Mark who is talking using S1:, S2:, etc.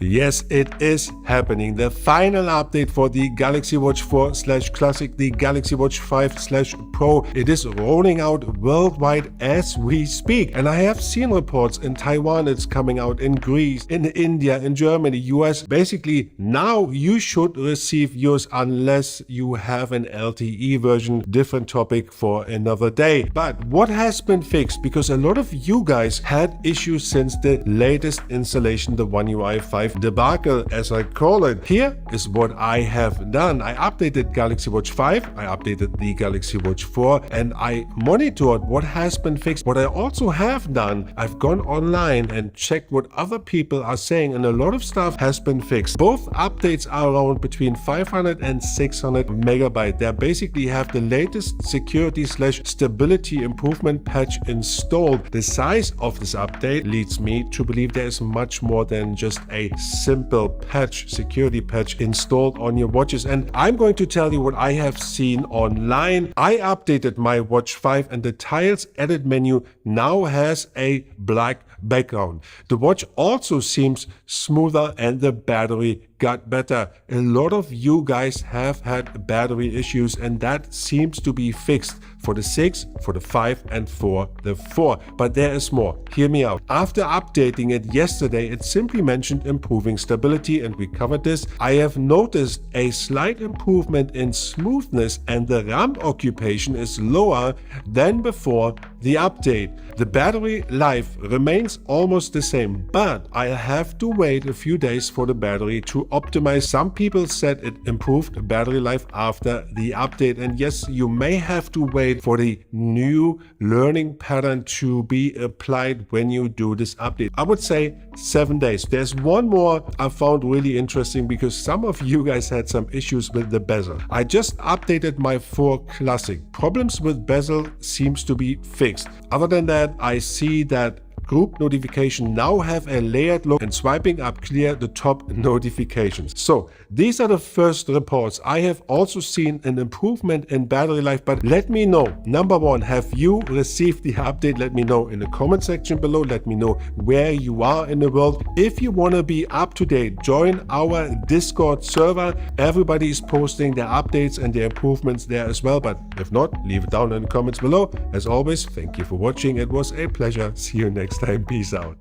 S1: Yes, it is happening. The final update for the Galaxy Watch 4/Classic, the Galaxy Watch 5/Pro, it is rolling out worldwide as we speak. And I have seen reports in Taiwan, it's coming out in Greece, in India, in Germany, US. Basically, now you should receive yours unless you have an LTE version. Different topic for another day. But what has been fixed? Because a lot of you guys had issues since the latest installation, the One UI 5 debacle, as I call it. Here is what I have done. I updated Galaxy Watch 5, I updated the Galaxy Watch 4, and I monitored what has been fixed. What I also have done, I've gone online and checked what other people are saying, and a lot of stuff has been fixed. Both updates are around between 500 and 600 megabyte. They basically have the latest security/stability improvement patch installed. The size of this update leads me to believe there is much more than just a simple patch, security patch installed on your watches. And I'm going to tell you what I have seen online. I updated my Watch 5 and the Tiles edit menu now has a black background. The watch also seems smoother and the battery got better. A lot of you guys have had battery issues and that seems to be fixed for the 6, for the 5 and for the 4. But there is more. Hear me out. After updating it yesterday, it simply mentioned improving stability and we covered this. I have noticed a slight improvement in smoothness and the RAM occupation is lower than before the update. The battery life remains almost the same, but I have to wait a few days for the battery to optimize. Some people said it improved battery life after the update, and yes, you may have to wait for the new learning pattern to be applied when you do this update. I would say 7 days. There's one more I found really interesting because some of you guys had some issues with the bezel. I just updated my 4 Classic. Problems with bezel seems to be fixed. Other than that, I see that group notification now have a layered look and swiping up clear the top notifications. So these are the first reports. I have also seen an improvement in battery life, but let me know. Number one, have you received the update? Let me know in the comment section below. Let me know where you are in the world. If you want to be up to date, join our Discord server. Everybody is posting their updates and their improvements there as well. But if not, leave it down in the comments below. As always, thank you for watching. It was a pleasure. See you next time. Peace out.